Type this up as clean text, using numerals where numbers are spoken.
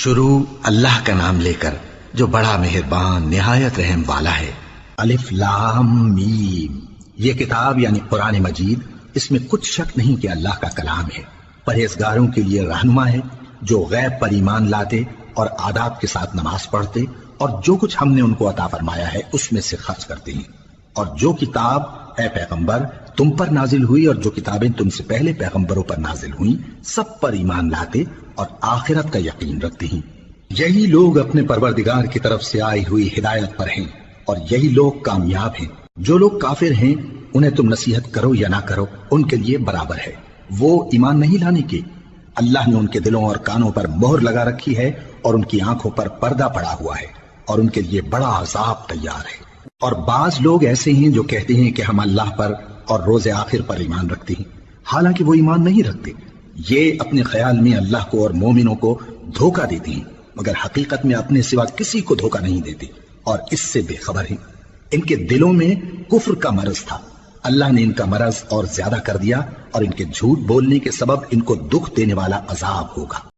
شروع اللہ کا نام لے کر جو بڑا مہربان نہایت رحم والا ہے۔ الف لام میم، یہ کتاب یعنی قرآن مجید، اس میں کچھ شک نہیں کہ اللہ کا کلام ہے، پرہیزگاروں کے لیے رہنما ہے جو غیب پر ایمان لاتے اور آداب کے ساتھ نماز پڑھتے اور جو کچھ ہم نے ان کو عطا فرمایا ہے اس میں سے خرچ کرتے ہیں، اور جو کتاب اے پیغمبر تم پر نازل ہوئی اور جو کتابیں تم سے پہلے پیغمبروں پر نازل ہوئیں سب پر ایمان لاتے اور آخرت کا یقین رکھتے ہیں۔ یہی لوگ اپنے پروردگار کی طرف سے آئی ہوئی ہدایت پر ہیں اور یہی لوگ کامیاب ہیں۔ جو لوگ کافر ہیں انہیں تم نصیحت کرو یا نہ کرو ان کے لیے برابر ہے، وہ ایمان نہیں لانے کے۔ اللہ نے ان کے دلوں اور کانوں پر مہر لگا رکھی ہے اور ان کی آنکھوں پر پردہ پڑا ہوا ہے اور ان کے لیے بڑا عذاب تیار ہے۔ اور بعض لوگ ایسے ہیں جو کہتے ہیں کہ ہم اللہ پر اور روز آخر پر ایمان رکھتے ہیں، حالانکہ وہ ایمان نہیں رکھتے۔ یہ اپنے خیال میں اللہ کو اور مومنوں کو دھوکہ دیتے ہیں، مگر حقیقت میں اپنے سوا کسی کو دھوکہ نہیں دیتے اور اس سے بے خبر ہیں۔ ان کے دلوں میں کفر کا مرض تھا، اللہ نے ان کا مرض اور زیادہ کر دیا اور ان کے جھوٹ بولنے کے سبب ان کو دکھ دینے والا عذاب ہوگا۔